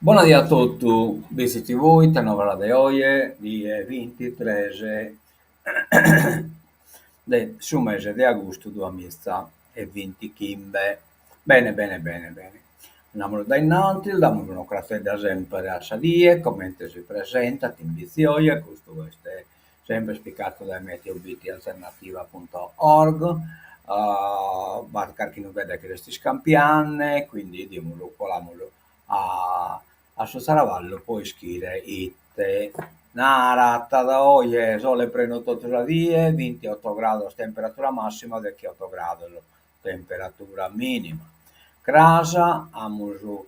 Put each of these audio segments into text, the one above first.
Buonasera a tutti, visiti voi, tennovela de oggi, di 23 del su mese di agosto 2025. Bene, bene, bene, bene. Andiamo da innanzi, diamo un'occhiata da sempre a Sadie, come si presenta, ti invizioia, questo è sempre spiegato da meteobitialternativa.org. Barcar chi non vede che resti scampianne, quindi diamolo, colamolo a suo Saravallo poi scrive it. Nara, da oggi sole prenoto la vie, 28 gradi temperatura massima, 18 gradi temperatura minima. Crasa, amuso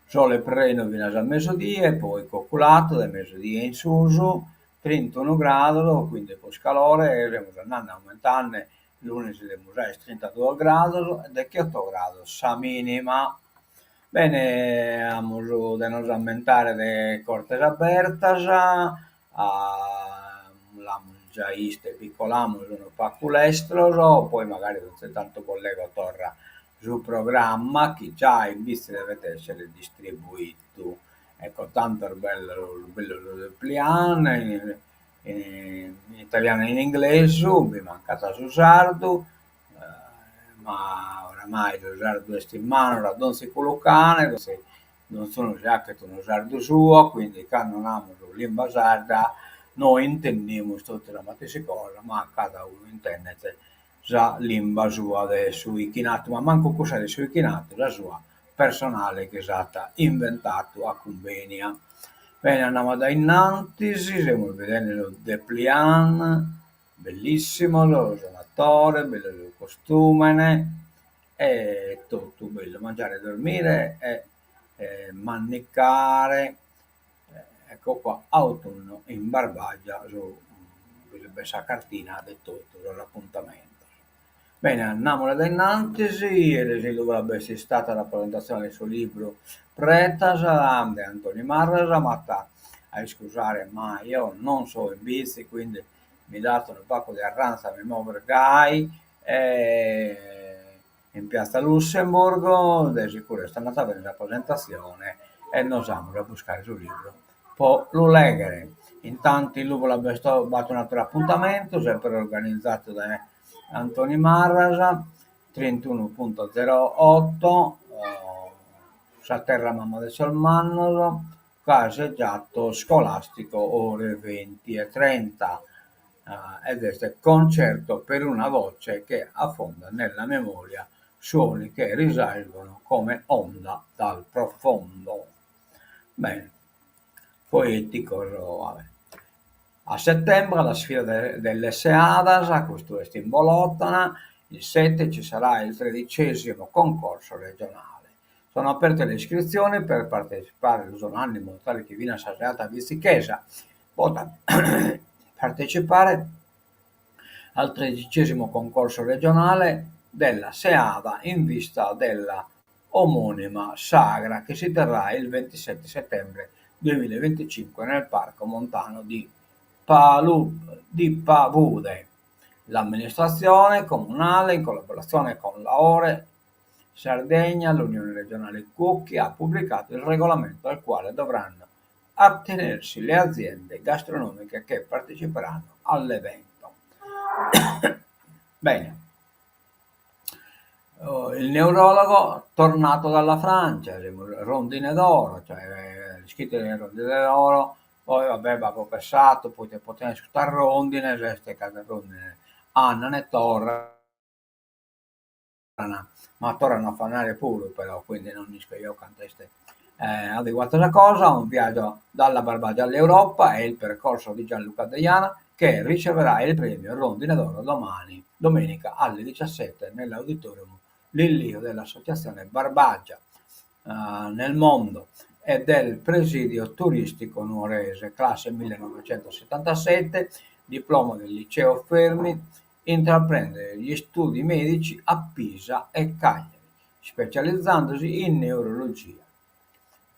sole preno fino al mezzodia, poi cocolato da mezzodia in su, 31 gradi, quindi poi scalore, e andando aumentando, lunedì del museo 32 gradi, e 18 gradi, sa minima. Bene, amuso de nos ammentare de cortes apertas, l'amus già iste piccolamus un paculestros, poi magari non c'è tanto collega torra sul programma, chi già in vista deve essere distribuito. Ecco, tanto è bello il plan, in italiano e in inglese, mi manca su sardo, ma oramai lo sardo è in mano, la non si collocane, non sono già che uno sardo suo, quindi quando non amo lingua sarda, noi intendiamo tutte la stessa cosa, ma cada uno intende già lingua sua adesso, Wikinato, ma manco cosa adesso Wikinato, la sua personale che è stata inventato a Convenia. Bene, andiamo da innanzi, stiamo vedendo lo Deplian, bellissimo, lo suonatore, bello il costume, è tutto bello, mangiare, dormire e mannicare. Ecco qua, autunno in Barbagia, su questa cartina del tutto, dell'appuntamento. Bene, andiamo da innanzi, e se dovrebbe essere stata la presentazione del suo libro Pretas di Antonio Marras, ma a scusare, ma io non so in bici, quindi mi dato un pacco di arranza, mi muovo gai, in piazza Lussemburgo, di sicuro è stata bene la presentazione e noi siamo a buscare sul libro. Poi lo leggere. Intanto il Lupo batto un altro appuntamento, sempre organizzato da Antoni Marras, 31.08, Saterra Mamma del Solmanno, caseggiato scolastico ore 20:30, ed è concerto per una voce che affonda nella memoria suoni che risalgono come onda dal profondo. Bene, poetico, vabbè. A settembre la sfida delle Seadas, a questo è in Bolotana, il 7 ci sarà il 13° concorso regionale. Sono aperte le iscrizioni per partecipare all'anno in modo tale che viene assaggiata a Vizichesa. Potrà partecipare al 13° concorso regionale della SEADA in vista della omonima sagra che si terrà il 27 settembre 2025 nel Parco Montano di Pavude. L'amministrazione comunale, in collaborazione con la Ore Sardegna, l'Unione regionale Cucchi, ha pubblicato il regolamento al quale dovranno attenersi le aziende gastronomiche che parteciperanno all'evento. Bene, il neurologo tornato dalla Francia, le rondine d'oro, cioè scritto nelle rondine d'oro, poi vabbè, avevo pensato, poi poteva ascoltare rondine, queste case rondine, Anna ne torna, ma tornano a fanare pure però, quindi non dico io canteste adeguata la cosa, un viaggio dalla Barbagia all'Europa è il percorso di Gianluca Deiana che riceverà il premio Rondine d'Oro domani, domenica alle 17 nell'auditorium Lillio dell'Associazione Barbagia nel mondo e del presidio turistico nuorese, classe 1977, diploma del liceo Fermi, intraprende gli studi medici a Pisa e Cagliari, specializzandosi in neurologia.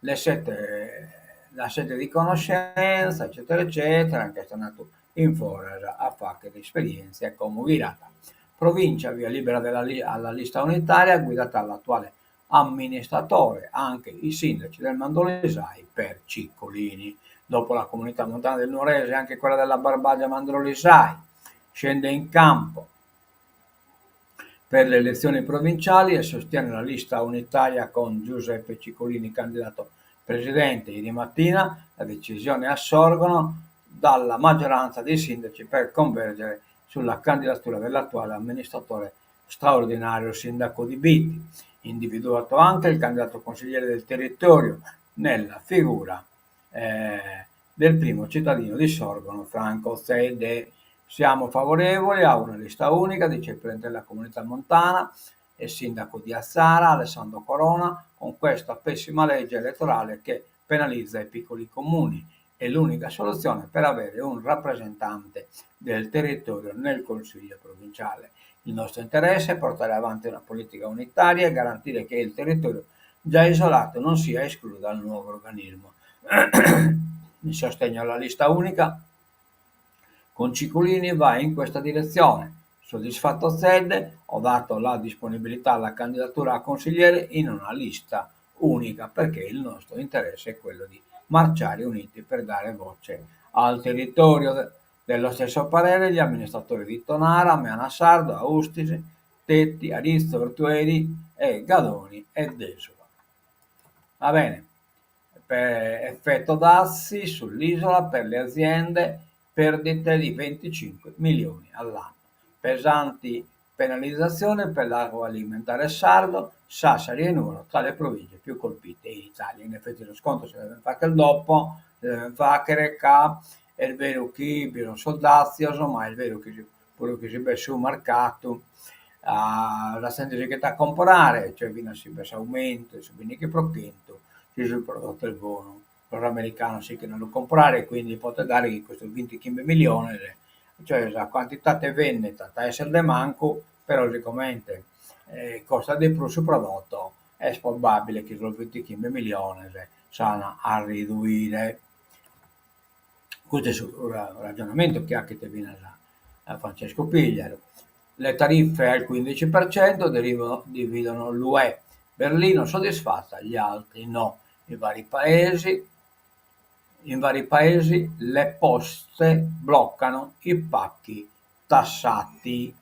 La sede di conoscenza, eccetera, eccetera, anche è nato in Forasa a fare di esperienze come virata. Provincia via libera alla lista unitaria, guidata dall'attuale amministratore anche i sindaci del Mandorlisai per Ciccolini. Dopo la comunità montana del Nuorese, anche quella della Barbagia Mandorlisai scende in campo per le elezioni provinciali e sostiene la lista unitaria con Giuseppe Ciccolini candidato presidente. Ieri mattina le decisioni assorgono dalla maggioranza dei sindaci per convergere sulla candidatura dell'attuale amministratore straordinario sindaco di Biti. Individuato anche il candidato consigliere del territorio nella figura del primo cittadino di Sorgono, Franco Zede. Siamo favorevoli a una lista unica, dice il presidente della comunità montana e sindaco di Azzara, Alessandro Corona, con questa pessima legge elettorale che penalizza i piccoli comuni. È l'unica soluzione per avere un rappresentante del territorio nel Consiglio provinciale. Il nostro interesse è portare avanti una politica unitaria e garantire che il territorio già isolato non sia escluso dal nuovo organismo. Il sostegno alla lista unica con Ciccolini va in questa direzione. Soddisfatto Zed, ho dato la disponibilità alla candidatura a consigliere in una lista unica perché il nostro interesse è quello di marciare uniti per dare voce al territorio. Dello stesso parere gli amministratori di Tonara, Meana Sardo, Austisi, Tetti, Arizzo, Ortueri e Gadoni e Desova. Va bene, per effetto dassi sull'isola per le aziende, perdite di 25 milioni all'anno. Pesanti penalizzazioni per l'agroalimentare sardo, Sassari e Nuoro tra le province più colpite in Italia. In effetti lo sconto si deve fare il dopo, si deve fare che è vero che abbiano soldati, ma è vero che quello che si vede sul mercato la sentenza che a comprare, cioè viene sempre aumento, se viene che prochento, ci sul prodotto il buono. Per l'americano sì che non lo comprare, quindi potete dare che questo 25 milioni, cioè la quantità te vende, tanta essere de manco, però siccome costa di più sul prodotto, è probabile che sul 25 milioni sanno a ridurre. Questo è il ragionamento che ha che te viene da Francesco Pigliaro. Le tariffe al 15% dividono l'UE. Berlino soddisfatta, gli altri no. In vari paesi le poste bloccano i pacchi tassati.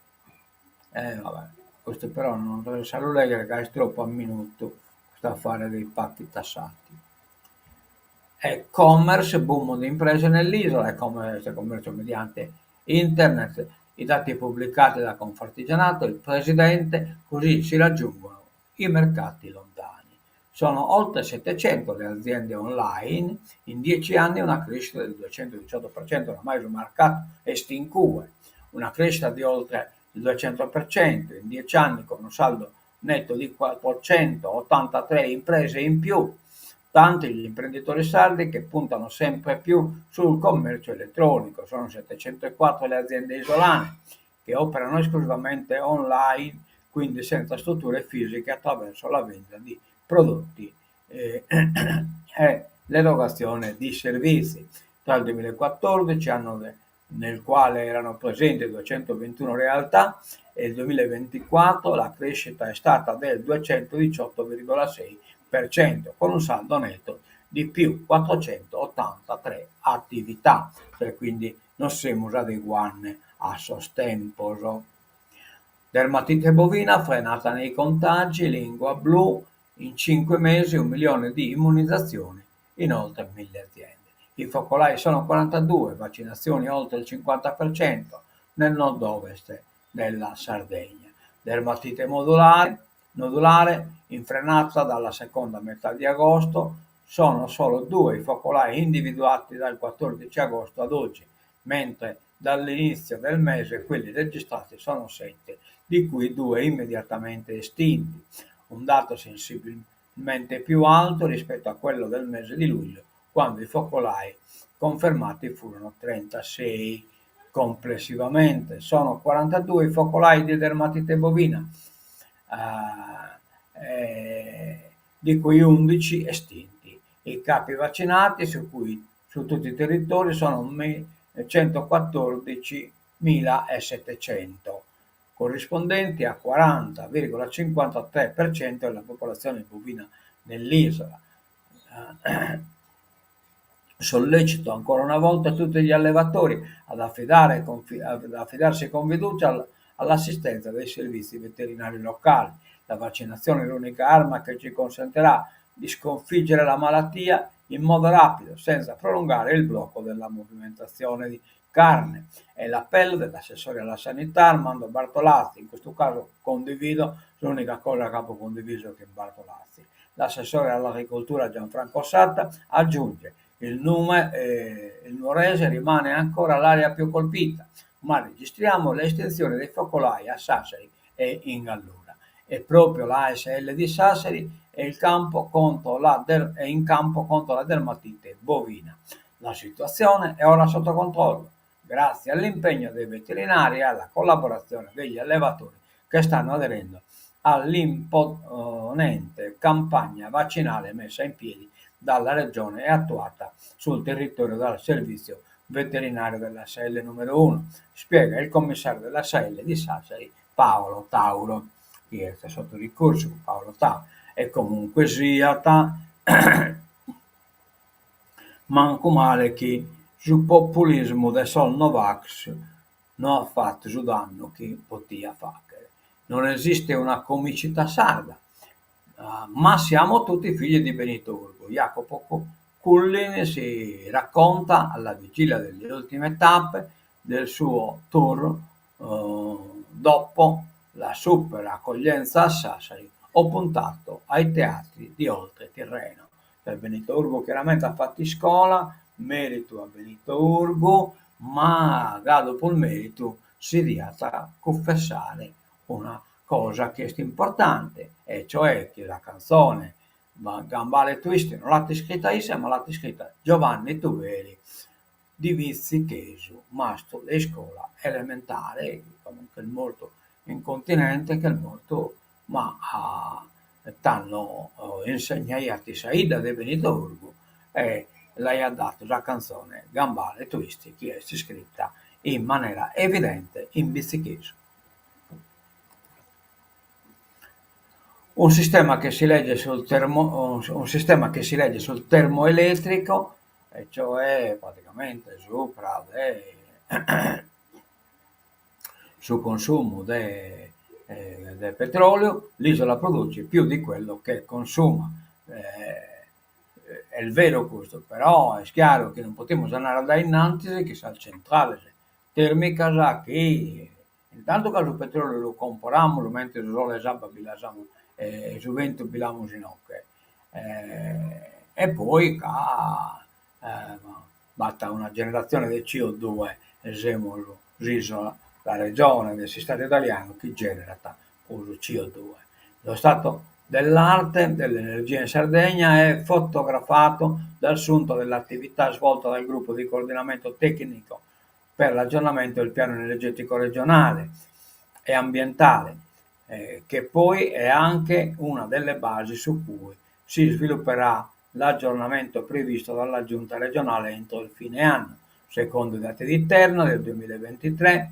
Vabbè, questo però non deve essere leggere, che è troppo a minuto questo affare dei pacchi tassati. E-commerce, boom di imprese nell'isola, e-commerce, commercio mediante internet, i dati pubblicati da Confartigianato, il presidente, così si raggiungono i mercati lontani. Sono oltre 700 le aziende online, in 10 anni una crescita del 218%, oramai sul mercato estingue, una crescita di oltre il 200%, in 10 anni con un saldo netto di 483 imprese in più. Tanti gli imprenditori sardi che puntano sempre più sul commercio elettronico. Sono 704 le aziende isolane che operano esclusivamente online, quindi senza strutture fisiche, attraverso la vendita di prodotti e l'erogazione di servizi. Tra il 2014, anno nel quale erano presenti 221 realtà, e il 2024 la crescita è stata del 218,6%, con un saldo netto di più 483 attività, cioè quindi non siamo adeguati a sostempo. Dermatite bovina frenata nei contagi, lingua blu, in 5 mesi 1 milione di immunizzazioni in oltre 1000 aziende. I focolai sono 42, vaccinazioni oltre il 50% nel nord-ovest della Sardegna. Dermatite nodulare, infrenata dalla seconda metà di agosto, sono solo 2 i focolai individuati dal 14 agosto ad oggi, mentre dall'inizio del mese quelli registrati sono 7, di cui 2 immediatamente estinti, un dato sensibilmente più alto rispetto a quello del mese di luglio, quando i focolai confermati furono 36. Complessivamente sono 42 i focolai di dermatite bovina, di cui 11 estinti. I capi vaccinati su tutti i territori sono 114.700, corrispondenti a 40,53% della popolazione bovina nell'isola. Sollecito ancora una volta tutti gli allevatori ad affidarsi con fiducia all'assistenza dei servizi veterinari locali. La vaccinazione è l'unica arma che ci consentirà di sconfiggere la malattia in modo rapido, senza prolungare il blocco della movimentazione di carne. È l'appello dell'assessore alla sanità Armando Bartolazzi. In questo caso condivido l'unica cosa che avevo condiviso che Bartolazzi. L'assessore all'agricoltura Gianfranco Satta aggiunge: il Nuorese rimane ancora l'area più colpita, ma registriamo l'estensione dei focolai a Sassari e in Gallura. E proprio la ASL di Sassari è in campo contro la dermatite bovina. La situazione è ora sotto controllo, grazie all'impegno dei veterinari e alla collaborazione degli allevatori che stanno aderendo all'imponente campagna vaccinale messa in piedi dalla regione e attuata sul territorio dal servizio veterinario dell'ASL numero 1, spiega il commissario dell'ASL di Sassari Paolo Tauro, che è sotto ricorso Paolo Tauro. E comunque sia, manco male che sul populismo del Sol Novax non ha fatto il danno che poteva fare. Non esiste una comicità sarda, ma siamo tutti figli di Benito Urgo. Jacopo Cullini si racconta alla vigilia delle ultime tappe del suo tour dopo la super accoglienza a Sassari. Ho puntato ai teatri di oltreterreno. Per Benito Urgo chiaramente ha fatto scuola, merito a Benito Urgo, ma dopo il merito si riesce a confessare una cosa che è importante, e cioè che la canzone Gambale Twist non l'ha scritta io, ma l'ha scritta Giovanni Tuveri di Vizzi Chesu, mastro di scuola elementare, comunque molto incontinente, che è molto, ma t'hanno insegnato Saida de Benito Urgo e lei ha dato la canzone Gambale Twist, che è scritta in maniera evidente in Vizzi Chesu. Un sistema che si legge sul termoelettrico, e cioè praticamente sul consumo del petrolio. L'isola produce più di quello che consuma. È il vero costo, però è chiaro che non possiamo andare da innanzi che sa centrale termica che intanto che il petrolio lo compriamo, mentre il sole esabba bilasamo su vento bilamo ginocchia, e poi batta una generazione di CO2 esempio l'isola, la regione del sistema italiano che genera uso CO2. Lo stato dell'arte dell'energia in Sardegna è fotografato dal sunto dell'attività svolta dal gruppo di coordinamento tecnico per l'aggiornamento del piano energetico regionale e ambientale, che poi è anche una delle basi su cui si svilupperà l'aggiornamento previsto dalla Giunta regionale entro il fine anno. Secondo i dati di Terna del 2023,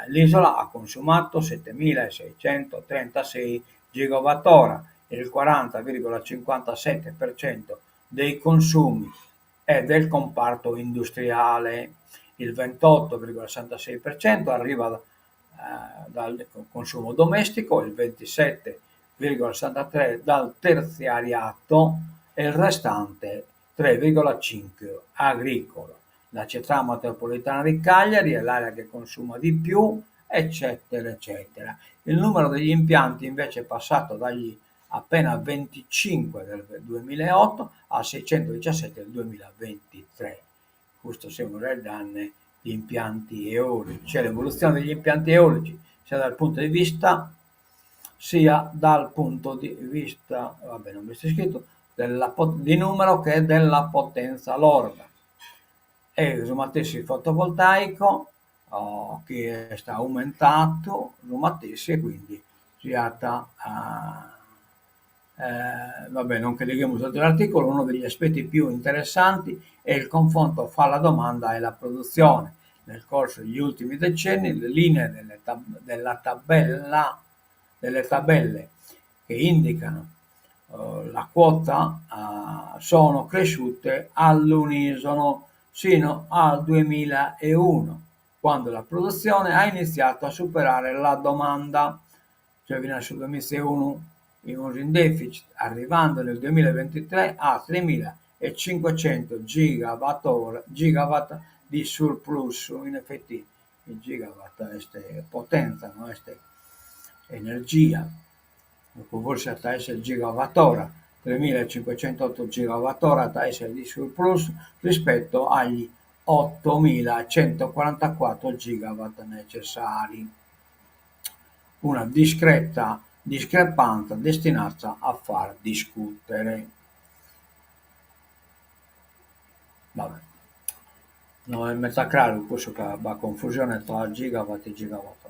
l'isola ha consumato 7.636 gigawattora, il 40,57% dei consumi è del comparto industriale, il 28,66% arriva dal consumo domestico, il 27,63% dal terziariato e il restante 3,5% agricolo. La città metropolitana di Cagliari è l'area che consuma di più, eccetera, eccetera. Il numero degli impianti invece è passato dagli appena 25 del 2008 a 617 del 2023. Questo sono le danne di impianti eolici, cioè l'evoluzione degli impianti eolici sia dal punto di vista vabbè non mi sta scritto, di numero che della potenza lorda. E il mattessi fotovoltaico che sta aumentato, il mattessi, e quindi si tratta vabbè, non che leghiamo sotto l'articolo, uno degli aspetti più interessanti è il confronto fra la domanda e la produzione. nel corso degli ultimi decenni le linee delle tabelle che indicano la quota sono cresciute all'unisono sino al 2001, quando la produzione ha iniziato a superare la domanda, cioè viene sul 2001 in deficit, arrivando nel 2023 a 3.500 gigawatt di surplus. In effetti il gigawatt è potenza, no? È energia, forse a essere gigawattora, 3.508 gigawattora a essere di surplus rispetto agli 8.144 gigawatt necessari. Una discreta discrepanza destinata a far discutere. Vabbè. Non è metà chiaro questo che la confusione tra gigawatt e gigawatt.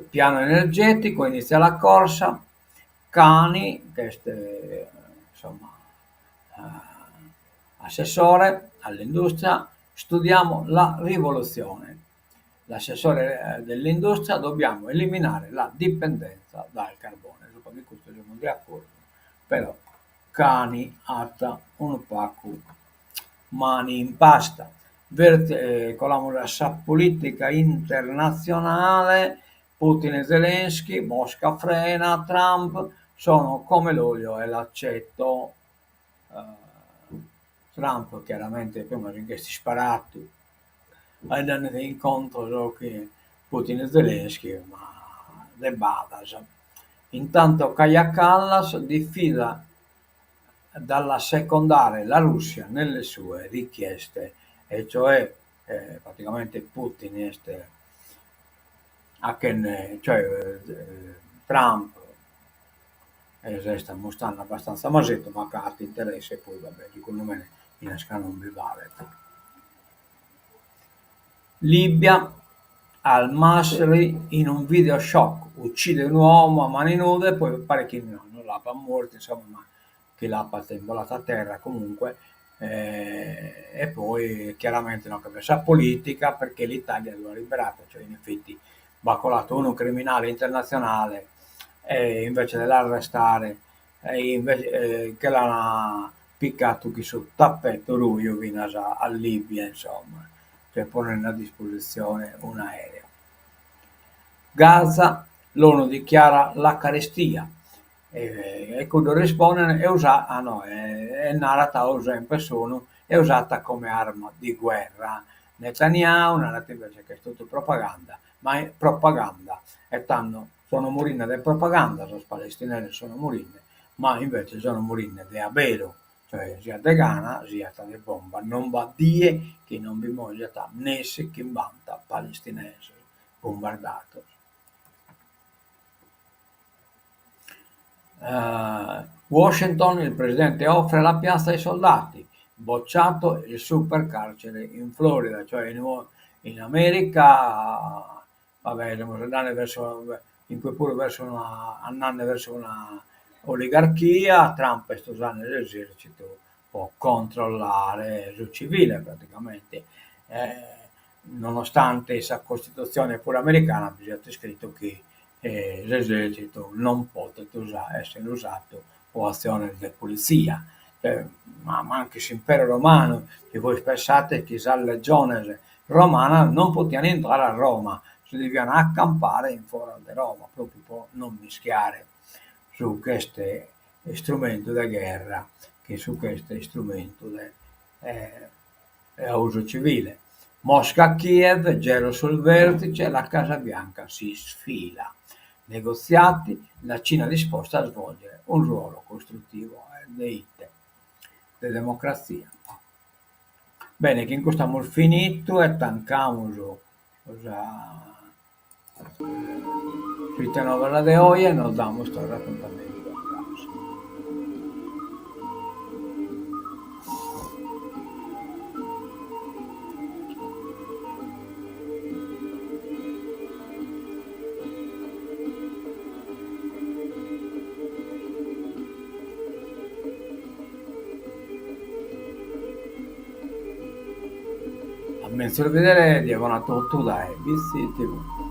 Piano energetico, inizia la corsa, Cani, che insomma assessore all'industria, studiamo la rivoluzione. L'assessore dell'industria, dobbiamo eliminare la dipendenza dal carbone. Di questo siamo di accordo, però Cani atta un pacco mani in pasta. Con la morassa politica internazionale, Putin e Zelensky, Mosca frena, Trump sono come l'olio e l'aceto. Trump chiaramente prima di questi sparati andando incontro che Putin e Zelensky, ma le badas. Intanto Kaja Kallas diffida dall'assecondare la Russia nelle sue richieste, e cioè praticamente Putin Trump stanno abbastanza masetto, ma che ha interesse poi vabbè, secondo me in scala non vi vale. Libia, al-Masri in un video shock uccide un uomo a mani nude e poi pare che non l'ha morto, insomma, ma che l'ha imbolata a terra comunque, e poi chiaramente una capressa politica perché l'Italia lo ha liberato, cioè in effetti va colato uno criminale internazionale e invece dell'arrestare che l'ha piccato chi sul tappeto lui a Libia, insomma, per ponere a disposizione un aereo. Gaza, l'ONU dichiara la carestia e corrisponde è narrata sempre è usata come arma di guerra. Netanyahu narrata invece che è tutto propaganda, ma è propaganda e sono morine di propaganda, i palestinesi sono morine, ma invece sono morine di avero, cioè sia di Ghana sia di bomba, non va dire che non vi moglie nesse che banta palestinesi bombardato. Washington, il presidente offre la piazza ai soldati, bocciato il super carcere in Florida, cioè in America, vabbè, in cui pure andando verso una oligarchia, Trump sta usando l'esercito può controllare il civile praticamente. Nonostante questa Costituzione pure americana, c'è scritto che l'esercito non può essere usato o azione di polizia. Ma anche l'impero romano, che voi pensate che la legione romana non potevano entrare a Roma, si dovevano accampare in fuori di Roma, proprio per non mischiare su questo strumento di guerra che su questo strumento di uso civile. Mosca-Kiev, gelo sul vertice, la Casa Bianca si sfila. Negoziati, la Cina è disposta a svolgere un ruolo costruttivo di democrazia. Bene, che in questo abbiamo finito e tancamos la novela de hoy e nos damos todo el raccontamento. mi solo vedere di avere una tutto dai, visti TV.